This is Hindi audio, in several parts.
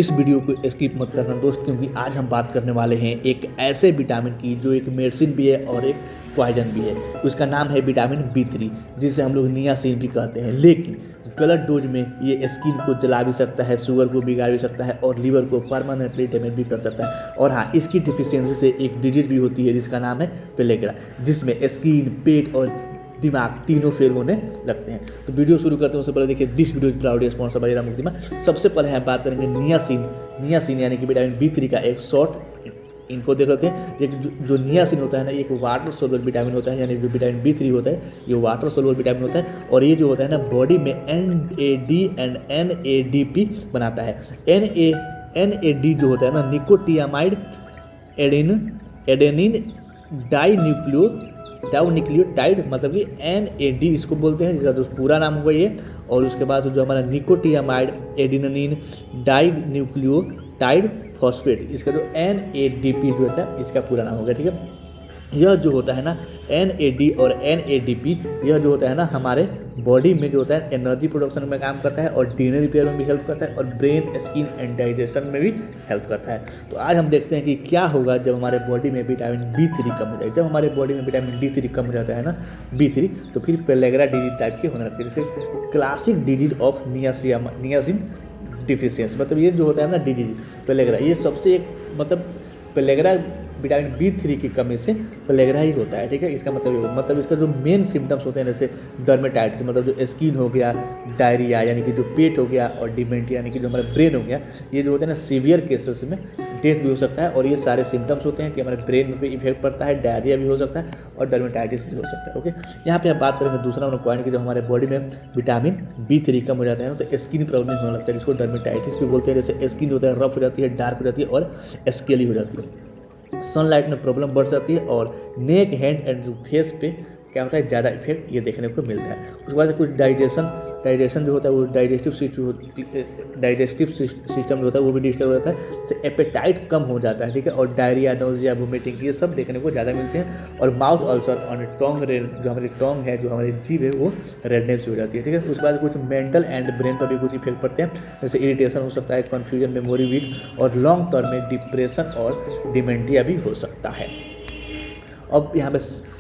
इस वीडियो को स्किप मत करना दोस्त, क्योंकि आज हम बात करने वाले हैं एक ऐसे विटामिन की जो एक मेडिसिन भी है और एक पॉइजन भी है। उसका नाम है विटामिन B3, जिसे हम लोग नियासिन भी कहते हैं। लेकिन गलत डोज में ये स्किन को जला भी सकता है, शुगर को बिगाड़ भी सकता है और लीवर को परमानेंटली डैमेज भी कर सकता है। और हाँ, इसकी डिफिशियंसी से एक डिजीज भी होती है जिसका नाम है पेलेग्रा, जिसमें स्किन, पेट और दिमाग तीनों फेल होने लगते हैं। तो वीडियो शुरू करते हैं उससे पहले देखिए this video proudly sponsored by रामुक्तिमा। सबसे पहले हम बात करेंगे नियासिन यानी कि विटामिन B3 का एक शॉर्ट इनको देख लेते हैं। एक जो नियासिन होता है ना, एक वाटर सोलुबल विटामिन होता है, यानी जो विटामिन B3 होता है ये वाटर सोलुबल विटामिन होता है। और ये जो होता है ना, बॉडी में NAD एंड NADP बनाता है। NAD जो होता है ना, निकोटियामाइड एडेनिन डाइन्यूक्लियोटाइड, मतलब कि NAD इसको बोलते हैं, जिसका जो पूरा नाम होगा ये। और उसके बाद जो हमारा निकोटियामाइड एडेनिन डाइन्यूक्लियोटाइड फॉस्फेट, इसका जो NADP जो होता है इसका पूरा नाम होगा। ठीक है, यह जो होता है ना NAD और NADP, यह जो होता है ना हमारे बॉडी में जो होता है एनर्जी प्रोडक्शन में काम करता है और DNA रिपेयर में भी हेल्प करता है और ब्रेन, स्किन एंड डाइजेशन में भी हेल्प करता है। तो आज हम देखते हैं कि क्या होगा जब हमारे बॉडी में विटामिन B3 कम हो जाए। जब हमारे बॉडी में विटामिन D3 कम हो जाता है ना, B3, तो फिर पेलेग्रा डिजीज टाइप के होने लगते हैं, जैसे classic disease of niacin deficiency. मतलब ये जो होता है ना डिजीज पेलेग्रा, ये सबसे एक मतलब पेलेग्रा विटामिन B3 की कमी से पेलेग्रा ही होता है। ठीक है, इसका मतलब इसका जो मेन सिम्टम्स होते हैं, जैसे डर्मेटाइटिस मतलब जो स्किन हो गया, डायरिया यानी कि जो पेट हो गया, और डिमेंटिया यानी कि जो हमारा ब्रेन हो गया। ये जो होते हैं ना सीवियर केसेस में डेथ भी हो सकता है। और ये सारे सिम्टम्स होते हैं कि हमारे ब्रेन में भी इफेक्ट पड़ता है, डायरिया भी हो सकता है और डर्मेटाइटिस भी हो सकता है। ओके, यहाँ पे आप बात करेंगे दूसरा पॉइंट कि जब हमारे बॉडी में विटामिन B3 कम हो जाता है ना, तो स्किन प्रॉब्लम होने लगता है, जिसको डर्मेटाइटिस भी बोलते हैं। जैसे स्किन होता है रफ हो जाती है, डार्क हो जाती है और स्केली हो जाती है, सनलाइट में प्रॉब्लम बढ़ जाती है और नेक, हैंड एंड फेस पे क्या होता है ज़्यादा इफेक्ट ये देखने को मिलता है। उसके बाद से कुछ डाइजेशन जो होता है वो डाइजेस्टिव सिस्टम जो होता है वो भी डिस्टर्ब हो जाता है, जैसे एपेटाइट कम हो जाता है। ठीक है, और डायरिया, नोजिया, वोमिटिंग ये सब देखने को ज़्यादा मिलते हैं। और माउथ अल्सर और जो हमारी टोंग है, जो हमारी जीभ है, वो रेडनेस हो जाती है। ठीक है, उसके बाद कुछ मेंटल एंड ब्रेन पर भी कुछ इफेक्ट पड़ते हैं, जैसे इरिटेशन हो सकता है, कन्फ्यूजन, मेमोरी वीक और लॉन्ग टर्म में डिप्रेशन और डिमेंटिया भी हो सकता है। अब यहाँ पे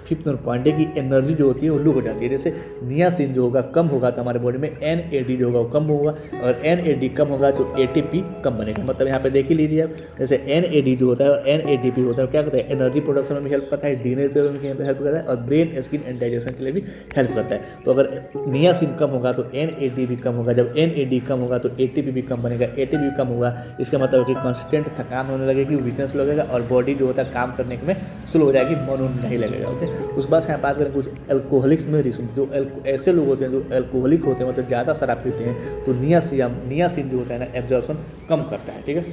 फिफ्थ पॉइंट है कि एनर्जी जो होती है वो लो हो जाती है। जैसे नियासिन जो होगा कम होगा तो हमारे बॉडी में NAD जो होगा वो कम होगा, और NAD कम होगा तो ATP कम बनेगा। मतलब यहाँ पे देख ही लीजिए आप, जैसे NAD जो होता है और NADP होता है क्या करता है, एनर्जी प्रोडक्शन में भी हेल्प करता है, DNA रिपेयर में भी हेल्प करता है और ब्रेन, स्किन एंड डाइजेशन के लिए भी हेल्प करता है। तो अगर नियासिन कम होगा तो NAD भी कम होगा, जब NAD कम होगा तो ATP भी कम बनेगा, ATP भी कम होगा, इसका मतलब है कि कॉन्स्टेंट थकान होने लगेगी, वीकनेस लगेगा और बॉडी जो होता है काम करने में स्लो हो जाएगी, मन नहीं लगेगा। ओके, उस बाद से हम बात करें कुछ एल्कोहलिक्स में रिस्क, जो ऐसे लोग होते हैं जो एल्कोहलिक होते हैं, मतलब ज़्यादा शराब पीते हैं, तो नियासिन जो होता है ना एब्जॉर्प्शन कम करता है। ठीक है,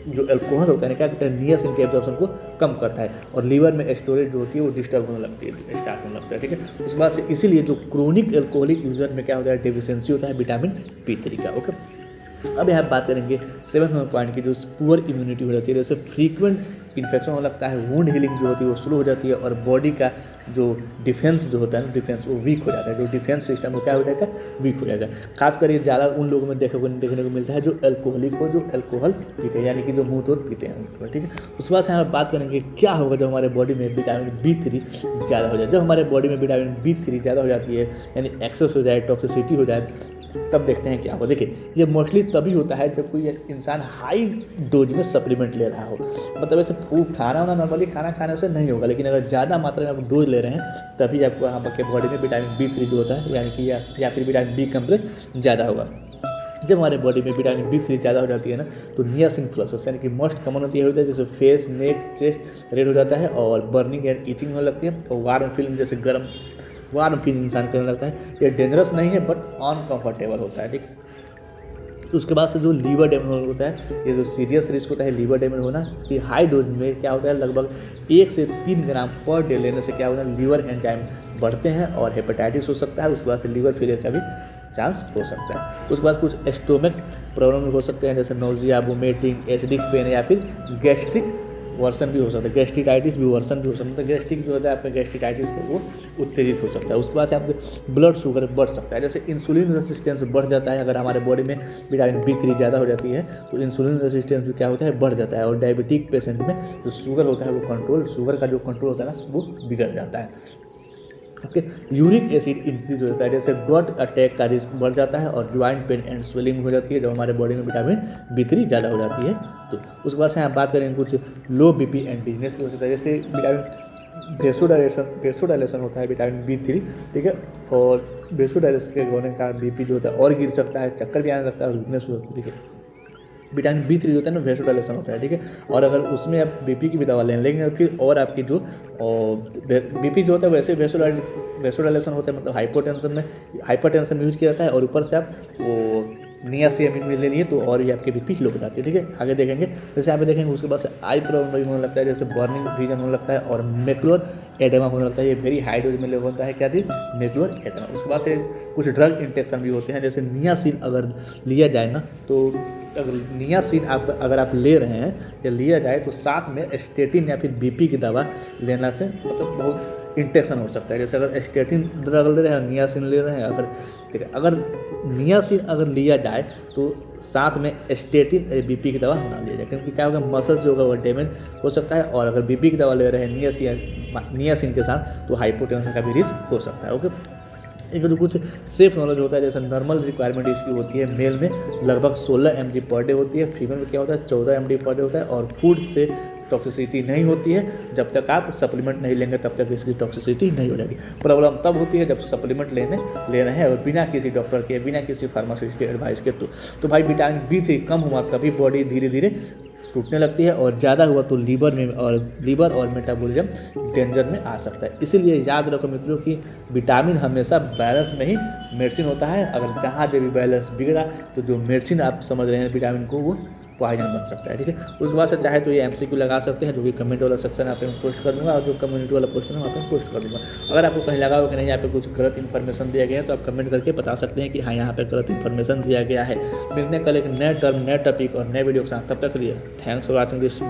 जो अल्कोहल होता है ना क्या करता है, नियासिन के एब्जॉर्प्शन को कम करता है और लीवर में स्टोरेज जो होती है वो डिस्टर्ब होने लगती है, स्टार्ट होने लगता है। ठीक है, उसके बाद से इसीलिए जो क्रोनिक एल्कोहलिक यूजर में क्या होता है, डेफिशिएंसी होता है विटामिन B3 का। ओके, अब यहाँ बात करेंगे 7th पॉइंट की, जो पुअर इम्यूनिटी हो जाती है, जैसे फ्रीक्वेंट इन्फेक्शन होने लगता है, वुंड हीलिंग जो होती है वो स्लो हो जाती है और बॉडी का जो डिफेंस जो होता है ना, डिफेंस वो वीक हो जाता है, जो डिफेंस सिस्टम वो क्या हो जाएगा, वीक हो जाएगा। खासकर ये ज़्यादा उन लोगों में देखने को मिलता है जो एल्कोहलिक हो, जो एल्कोहल पीते हैं, यानी कि जो मुँह तोड़ पीते हैं। ठीक है, उसके बाद से हम बात करेंगे क्या होगा जब हमारे बॉडी में विटामिन B3 ज़्यादा हो जाए। जब हमारे बॉडी में विटामिन B3 ज़्यादा हो जाती है, यानी एक्सेस हो जाए, टॉक्सिसिटी हो जाए, तब देखते हैं क्या होगा। देखिए, ये मोस्टली तभी होता है जब कोई इंसान हाई डोज में सप्लीमेंट ले रहा हो। मतलब ऐसे खाना नॉर्मली खाना खाने से नहीं होगा, लेकिन अगर ज़्यादा मात्रा में आप डोज ले रहे हैं तभी आपको आपके बॉडी में विटामिन B3 जो होता है, यानी कि या फिर विटामिन B कम्प्लेक्स ज़्यादा होगा। जब हमारे बॉडी में विटामिन B3 ज़्यादा हो जाती है ना, तो नियासिन फ्लशेस यानी कि मोस्ट कॉमन होती है जैसे फेस, नेक, चेस्ट रेड हो जाता है और बर्निंग एंड ईचिंग होने लगती है और वार्म फीलिंग, जैसे गर्म वार्म फील इंसान करने लगता है। ये डेंजरस नहीं है बट अनकंफर्टेबल होता है। ठीक है, उसके बाद से जो लीवर डैमेज होता है, ये जो सीरियस रिस्क होता है लीवर डैमेज होना, कि हाई डोज में क्या होता है, लगभग 1 से 3 ग्राम पर डे लेने से क्या होता है, लीवर एंजाइम बढ़ते हैं और हेपेटाइटिस हो सकता है। उसके बाद से लीवर फेलियर का भी चांस हो सकता है। उसके बाद कुछ स्टोमक प्रॉब्लम हो सकते हैं, जैसे नोजिया, वोमिटिंग, एसिडिक पेन या फिर गैस्ट्रिक वर्सन भी हो सकता है, गैस्ट्रिटाइटिस भी वर्सन भी हो सकता है। तो गैस्ट्रिक जो होता है आपका गैस्ट्रिटाइटिस तो वो उत्तेजित हो सकता है। उसके बाद से आपका ब्लड शुगर बढ़ सकता है, जैसे इंसुलिन रेसिस्टेंस बढ़ जाता है। अगर हमारे बॉडी में विटामिन B3 ज़्यादा हो जाती है तो इंसुलिन रेसिस्टेंस भी क्या होता है, बढ़ जाता है। और डायबिटिक पेशेंट में जो शुगर होता है वो कंट्रोल, शुगर का जो कंट्रोल होता है ना वो बिगड़ जाता है। ओके, यूरिक एसिड इंक्रीज हो जाता है, जैसे गट अटैक का रिस्क बढ़ जाता है और ज्वाइंट पेन एंड स्वेलिंग हो जाती है जब हमारे बॉडी में विटामिन B3 ज़्यादा हो जाती है। तो उसके बाद से हम बात करेंगे कुछ लो BP एंड डिजीनेस की हो सकता है, जैसे विटामिन वेसोडाइलेशन होता है विटामिन B3, ठीक है। और वेसोडाइलेशन के होने के कारण BP जो होता है और गिर सकता है, चक्कर भी आने लगता है और वीकनेस हो सकती है, ठीक है। विटामिन B3 जो होता है ना वेसोडाइलेशन होता है, ठीक है। और अगर उसमें आप BP की भी दवा लेने लेंगे फिर और आपकी जो BP जो होता है वैसे वेसोडाइलेशन होता है, मतलब हाइपरटेंशन में यूज किया जाता है। और ऊपर से आप वो नियासिनामाइड में ले लिए तो और ये आपके BP लो हो जाती है, ठीक है। आगे देखेंगे, जैसे यहाँ पे देखेंगे उसके बाद से आई प्रॉब्लम भी होने लगता है, जैसे बर्निंग रीजन होने लगता है और मैकुलर एडेमा होने लगता है। ये वेरी हाई डोज में ले होता है क्या चीज़, मैकुलर एडेमा। उसके बाद से कुछ ड्रग इंटेक्शन भी होते हैं, जैसे नियासिन अगर लिया जाए ना तो अगर नियासिन अगर आप ले रहे हैं या लिया जाए तो साथ में स्टेटिन या फिर BP की दवा लेना से मतलब बहुत इंटेक्शन हो सकता है। जैसे अगर स्टेटिन ड्रग ले रहे हैं, नियासिन ले रहे हैं, अगर ठीक है, अगर नियासिन अगर लिया जाए तो साथ में स्टेटिन BP की दवा ना लिया जाए, क्योंकि क्या होगा मसल जो होगा वो डैमेज हो सकता है। और अगर BP की दवा ले रहे हैं नियासिन के साथ तो हाइपोटेंशन का भी रिस्क हो सकता है। ओके, एक तो कुछ सेफ नॉलेज होता है, जैसे नॉर्मल रिक्वायरमेंट इसकी होती है मेल में लगभग 16 mg पर डे होती है, फीमेल में क्या होता है 14 mg पर डे होता है। और फूड से टॉक्सिसिटी नहीं होती है, जब तक आप सप्लीमेंट नहीं लेंगे तब तक इसकी टॉक्सिसिटी नहीं हो जाएगी। प्रॉब्लम तब होती है जब सप्लीमेंट ले रहे हैं और बिना किसी डॉक्टर के, बिना किसी फार्मासिस्ट के एडवाइस के। तो भाई विटामिन B3 कम हुआ तभी बॉडी धीरे धीरे टूटने लगती है, और ज़्यादा हुआ तो लीवर और मेटाबॉलिज्म डेंजर में आ सकता है। इसीलिए याद रखो मित्रों कि विटामिन हमेशा बैलेंस में ही मेडिसिन होता है। अगर जहाँ जब भी बैलेंस बिगड़ा तो जो मेडिसिन आप समझ रहे हैं विटामिन को वो पॉइजन बन सकता है, ठीक है। उसके बाद से चाहे तो ये MCQ लगा सकते हैं, जो कि कमेंट वाला सेक्शन आप में पोस्ट कर दूंगा, और जो कम्युनिटी वाला पोस्ट है वहाँ पे पोस्ट कर दूंगा। अगर आपको कहीं लगा हो कि नहीं यहाँ पे कुछ गलत इन्फॉर्मेशन दिया गया है तो आप कमेंट करके बता सकते हैं कि हाँ यहाँ पे गलत इन्फॉर्मेशन दिया गया है। मिलते हैं कल एक नए टर्म, नए टॉपिक और नए वीडियो के साथ, तब तक के लिए थैंक्स फॉर वॉचिंग दिस।